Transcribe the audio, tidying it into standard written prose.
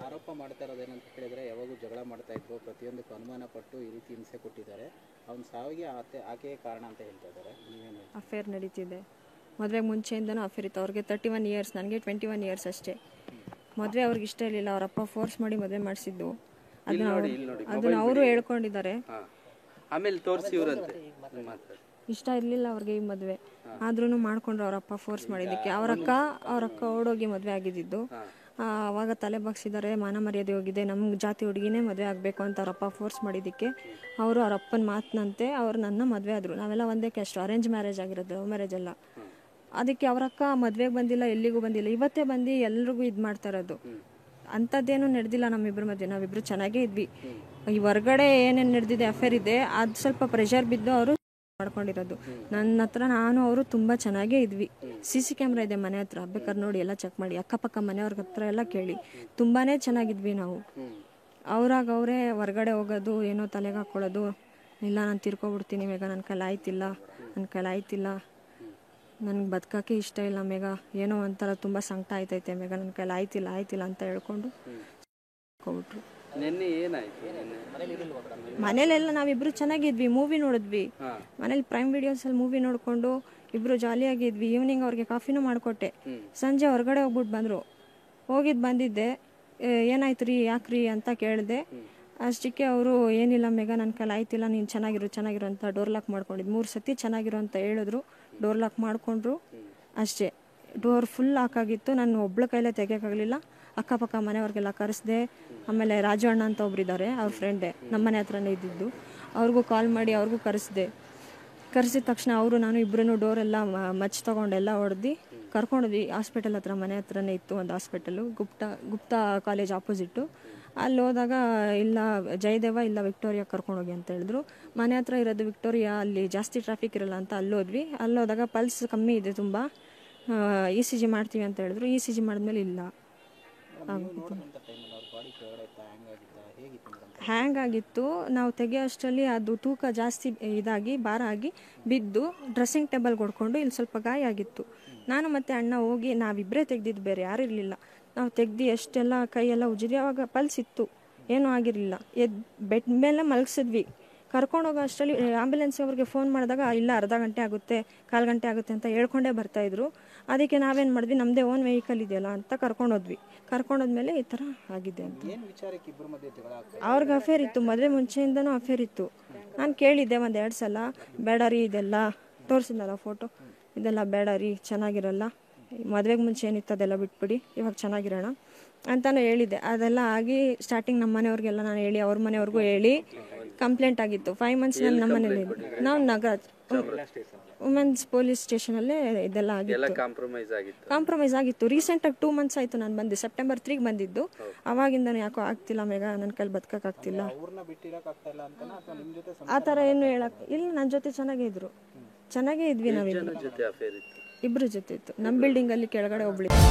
ಆರೋಪ ಮಾಡ್ತಾ ಇರೋದೇನಂತ ಹೇಳಿದ್ರೆ ಯಾವಾಗೂ ಜಗಳ ಮಾಡ್ತಾ ಇದ್ರು, ಪ್ರತಿಯೊಂದಕ್ಕೂ ಅನುಮಾನ ಪಟ್ಟು ಈ ರೀತಿ ಹಿಂಸೆ ಕೊಟ್ಟಿದ್ದಾರೆ. ಅವನ ಸಾವಿಗೆ ಆಕೆಯೇ ಕಾರಣ ಅಂತ ಹೇಳ್ತಾ ಇದ್ದಾರೆ. ನೀವೇನು? ಅಫೇರ್ ನಡೀತಿದೆ, ಮದುವೆಗೆ ಮುಂಚೆಯಿಂದನೂ ಅಫೇರ್ ಇತ್ತು. ಅವ್ರಿಗೆ 31 ಇಯರ್ಸ್, ನನಗೆ 21 ಇಯರ್ಸ್ ಅಷ್ಟೇ. ಮದುವೆ ಅವ್ರಿಗೆ ಇಷ್ಟ ಇರಲಿಲ್ಲ, ಅವರಪ್ಪ ಫೋರ್ಸ್ ಮಾಡಿ ಮದುವೆ ಮಾಡಿಸಿದ್ದು. ಅದನ್ನ ಅವರು ಹೇಳ್ಕೊಂಡಿದ್ದಾರೆ. ಆಮೇಲೆ ತೋರಿಸಿ ಇವರಂತೆ ಇಷ್ಟ ಇರಲಿಲ್ಲ ಅವ್ರಿಗೆ ಈ ಮದುವೆ, ಆದ್ರೂ ಮಾಡ್ಕೊಂಡ್ರು. ಅವರಪ್ಪ ಫೋರ್ಸ್ ಮಾಡಿದ್ದಕ್ಕೆ ಅವರಕ್ಕ ಓಡೋಗಿ ಮದುವೆ ಆಗಿದ್ದು. ಅವಾಗ ತಲೆ ಬಗ್ಸಿದ್ದಾರೆ, ಮಾನ ಮರ್ಯಾದೆ ಹೋಗಿದೆ, ನಮ್ಮ ಜಾತಿ ಹುಡುಗಿನೇ ಮದುವೆ ಆಗಬೇಕು ಅಂತ ಅವರಪ್ಪ ಫೋರ್ಸ್ ಮಾಡಿದ್ದಕ್ಕೆ ಅವರು ಅವರಪ್ಪನ ಮಾತಿನಂತೆ ಅವ್ರು ನನ್ನ ಮದುವೆ ಆದರು. ನಾವೆಲ್ಲ ಒಂದೇ ಕ್ಯಾಸ್ಟ್, ಅರೇಂಜ್ ಮ್ಯಾರೇಜ್ ಆಗಿರೋದು, ಲವ್ ಮ್ಯಾರೇಜ್ ಎಲ್ಲ. ಅದಕ್ಕೆ ಅವರಕ್ಕ ಮದುವೆಗೆ ಬಂದಿಲ್ಲ, ಎಲ್ಲಿಗೂ ಬಂದಿಲ್ಲ, ಇವತ್ತೇ ಬಂದು ಎಲ್ರಿಗೂ ಇದು ಮಾಡ್ತಾ ಇರೋದು. ಅಂಥದ್ದೇನು ನಡೆದಿಲ್ಲ ನಮ್ಮಿಬ್ಬರ ಮಧ್ಯೆ, ನಾವಿಬ್ಬರು ಚೆನ್ನಾಗೇ ಇದ್ವಿ. ಈ ಹೊರಗಡೆ ಏನೇನು ನಡೆದಿದೆ, ಅಫೇರ್ ಇದೆ, ಅದು ಸ್ವಲ್ಪ ಪ್ರೆಷರ್ ಬಿದ್ದು ಅವರು ಮಾಡ್ಕೊಂಡಿರೋದು. ನನ್ನ ಹತ್ರ ನಾನು ಅವರು ತುಂಬ ಚೆನ್ನಾಗೇ ಇದ್ವಿ. CC ಕ್ಯಾಮ್ರಾ ಇದೆ ಮನೆ ಹತ್ರ, ಬೇಕಾದ್ರೆ ನೋಡಿ, ಎಲ್ಲ ಚೆಕ್ ಮಾಡಿ, ಅಕ್ಕಪಕ್ಕ ಮನೆಯವ್ರ ಹತ್ರ ಎಲ್ಲ ಕೇಳಿ, ತುಂಬಾ ಚೆನ್ನಾಗಿದ್ವಿ ನಾವು. ಅವರೇ ಹೊರಗಡೆ ಹೋಗೋದು, ಏನೋ ತಲೆಗೆ ಹಾಕ್ಕೊಳ್ಳೋದು, ಇಲ್ಲ ನಾನು ತಿರ್ಕೊಬಿಡ್ತೀನಿ ಮೇಘ, ನನ್ನ ಕೈಲಿ ಆಯ್ತಿಲ್ಲ, ನನಗೆ ಬದುಕೋಕ್ಕೆ ಇಷ್ಟ ಇಲ್ಲ ಮೇಘ, ಏನೋ ಒಂಥರ ತುಂಬ ಸಂಕಟ ಆಯ್ತೈತೆ ಮೇಘ, ನನ್ನ ಕೈಲಿ ಆಯ್ತಿಲ್ಲ ಅಂತ ಹೇಳ್ಕೊಂಡು ಹೋಗ್ಬಿಟ್ರು. ಮನೇಲೆಲ್ಲ ನಾವಿಬ್ರು ಚೆನ್ನಾಗಿದ್ವಿ, ಮೂವಿ ನೋಡಿದ್ವಿ ಮನೇಲಿ, ಪ್ರೈಮ್ ವಿಡಿಯೋಸಲ್ಲಿ ಮೂವಿ ನೋಡಿಕೊಂಡು ಇಬ್ರು ಜಾಲಿಯಾಗಿದ್ವಿ. ಈವ್ನಿಂಗ್ ಅವ್ರಿಗೆ ಕಾಫಿನೂ ಮಾಡಿಕೊಟ್ಟೆ. ಸಂಜೆ ಹೊರಗಡೆ ಹೋಗ್ಬಿಟ್ಟು ಬಂದಿದ್ದೆ. ಏನಾಯ್ತು ರೀ, ಯಾಕ್ರಿ ಅಂತ ಕೇಳಿದೆ. ಅಷ್ಟಕ್ಕೆ ಅವರು ಏನಿಲ್ಲ ಮೇಘ, ನನ್ನ ಕೈಲಿ ಆಯ್ತಿಲ್ಲ, ನೀನು ಚೆನ್ನಾಗಿರು ಅಂತ ಡೋರ್ ಲಾಕ್ ಮಾಡ್ಕೊಂಡಿದ್ದು. 3 ಸತಿ ಚೆನ್ನಾಗಿರೋ ಅಂತ ಹೇಳಿದ್ರು, ಡೋರ್ ಲಾಕ್ ಮಾಡ್ಕೊಂಡ್ರು ಅಷ್ಟೇ. ಡೋರ್ ಫುಲ್ ಲಾಕ್ ಆಗಿತ್ತು, ನಾನು ಒಬ್ಳ ಕೈಲೇ ತೆಗಿಯೋಕ್ಕಾಗಲಿಲ್ಲ. ಅಕ್ಕಪಕ್ಕ ಮನೆಯವ್ರಿಗೆಲ್ಲ ಕರೆಸ್ದೆ. ಆಮೇಲೆ ರಾಜು ಅಣ್ಣ ಅಂತ ಒಬ್ಬರಿದ್ದಾರೆ, ಅವ್ರ ಫ್ರೆಂಡೇ, ನಮ್ಮನೆ ಹತ್ರನೇ ಇದ್ದಿದ್ದು, ಅವ್ರಿಗೂ ಕಾಲ್ ಮಾಡಿ ಅವ್ರಿಗೂ ಕರೆಸಿದ ತಕ್ಷಣ ನಾನು ಇಬ್ಬರೂ ಡೋರೆಲ್ಲ ಮಚ್ಚಿ ತೊಗೊಂಡೆಲ್ಲ ಹೊಡೆದು ಕರ್ಕೊಂಡ್ವಿ. ಹಾಸ್ಪಿಟಲ್ ಹತ್ರ, ಮನೆ ಹತ್ರನೇ ಇತ್ತು ಒಂದು ಹಾಸ್ಪಿಟಲು, ಗುಪ್ತಾ ಕಾಲೇಜ್ ಆಪೋಸಿಟ್ಟು. ಅಲ್ಲಿ ಹೋದಾಗ ಇಲ್ಲ ಜಯದೇವ, ಇಲ್ಲ ವಿಕ್ಟೋರಿಯಾ ಕರ್ಕೊಂಡೋಗಿ ಅಂತ ಹೇಳಿದ್ರು. ಮನೆ ಹತ್ರ ಇರೋದು ವಿಕ್ಟೋರಿಯಾ, ಅಲ್ಲಿ ಜಾಸ್ತಿ ಟ್ರಾಫಿಕ್ ಇರಲ್ಲ ಅಂತ ಅಲ್ಲೋದ್ವಿ. ಅಲ್ಲೋದಾಗ ಪಲ್ಸ್ ಕಮ್ಮಿ ಇದೆ ತುಂಬ, ECG ಮಾಡ್ತೀವಿ ಅಂತ ಹೇಳಿದ್ರು. ECG ಮಾಡಿದ್ಮೇಲೆ ಇಲ್ಲ, ಹ್ಯಾಂಗ್ ಆಗಿತ್ತು. ನಾವು ತೆಗೆಯೋಷ್ಟರಲ್ಲಿ ಅದು ತೂಕ ಜಾಸ್ತಿ ಇದಾಗಿ ಭಾರ ಆಗಿ ಬಿದ್ದು ಡ್ರೆಸ್ಸಿಂಗ್ ಟೇಬಲ್ಗೆ ಹೊಡ್ಕೊಂಡು ಇಲ್ಲಿ ಸ್ವಲ್ಪ ಗಾಯ ಆಗಿತ್ತು. ನಾನು ಮತ್ತು ಅಣ್ಣ ಹೋಗಿ, ನಾವಿಬ್ಬರೇ ತೆಗ್ದಿದ್ದು, ಬೇರೆ ಯಾರು ಇರಲಿಲ್ಲ. ನಾವು ತೆಗ್ದು ಎಷ್ಟೆಲ್ಲ ಕೈಯೆಲ್ಲ ಉಜ್ಜಿದ್ವಿ. ಆವಾಗ ಪಲ್ಸ್ ಇತ್ತು, ಏನೂ ಆಗಿರಲಿಲ್ಲ. ಬೆಡ್ ಮೇಲೆ ಮಲಗಿಸಿದ್ವಿ. ಕರ್ಕೊಂಡೋಗೋ ಅಷ್ಟರಲ್ಲಿ ಆಂಬ್ಯುಲೆನ್ಸ್ ಅವ್ರಿಗೆ ಫೋನ್ ಮಾಡಿದಾಗ, ಇಲ್ಲ ಅರ್ಧ ಗಂಟೆ ಆಗುತ್ತೆ, 1/4 ಗಂಟೆ ಆಗುತ್ತೆ ಅಂತ ಹೇಳ್ಕೊಂಡೇ ಬರ್ತಾಯಿದ್ರು. ಅದಕ್ಕೆ ನಾವೇನು ಮಾಡಿದ್ವಿ, ನಮ್ಮದೇ ಓನ್ ವೆಹಿಕಲ್ ಇದೆಯಲ್ಲ ಅಂತ ಕರ್ಕೊಂಡೋದ್ಮೇಲೆ ಈ ಥರ ಆಗಿದೆ ಅಂತ. ಅವ್ರಿಗೆ ಅಫೇರ್ ಇತ್ತು, ಮದುವೆ ಮುಂಚೆಯಿಂದನೂ ಅಫೇರ್ ಇತ್ತು. ನಾನು ಕೇಳಿದ್ದೆ 1-2 ಸಲ, ಬೇಡ ರೀ ಇದೆಲ್ಲ, ತೋರಿಸಿದ್ನಲ್ಲ ಫೋಟೋ, ಇದೆಲ್ಲ ಬೇಡ ರೀ, ಚೆನ್ನಾಗಿರಲ್ಲ, ಮದುವೆಗೆ ಮುಂಚೆ ಏನಿತ್ತು ಅದೆಲ್ಲ ಬಿಟ್ಬಿಡಿ, ಇವಾಗ ಚೆನ್ನಾಗಿರೋಣ ಅಂತಾನು ಹೇಳಿದ್ದೆ. ಅದೆಲ್ಲ ಆಗಿ ಸ್ಟಾರ್ಟಿಂಗ್ ನಮ್ಮ ಮನೆಯವ್ರಿಗೆಲ್ಲ ನಾನು ಹೇಳಿ, ಅವ್ರ ಮನೆಯವ್ರಿಗೂ ಹೇಳಿ ಕಂಪ್ಲೇಂಟ್ ಆಗಿತ್ತು. 5 ಮಂತ್ಸ್ ನಾನು ನಮ್ಮ ಮನೇಲಿ, ನಾವು ನಗರಾಜ್ ವುಮೆನ್ಸ್ ಪೊಲೀಸ್ ಸ್ಟೇಷನಲ್ಲೇ ಇದೆಲ್ಲ ಕಾಂಪ್ರಮೈಸ್ ಆಗಿತ್ತು. ರೀಸೆಂಟಾಗಿ 2 ಮಂತ್ಸ್ ಆಯಿತು ನಾನು ಬಂದು, ಸೆಪ್ಟೆಂಬರ್ 3 ಬಂದಿದ್ದು. ಅವಾಗಿಂದನೂ ಯಾಕೋ ಆಗ್ತಿಲ್ಲ ಮೇಘ, ನನ್ನ ಕೈಲಿ ಬದುಕೋಕ್ಕಾಗ್ತಿಲ್ಲ ಆ ಥರ ಏನು ಹೇಳಕ್ಕೆ ಇಲ್ಲ. ನನ್ನ ಜೊತೆ ಚೆನ್ನಾಗೇ ಇದ್ವಿ, ನಾವಿಬ್ರು ಇಬ್ಬರ ಜೊತೆ ಇತ್ತು. ನಮ್ಮ ಬಿಲ್ಡಿಂಗಲ್ಲಿ ಕೆಳಗಡೆ ಒಬ್ಳಿತ್ತು.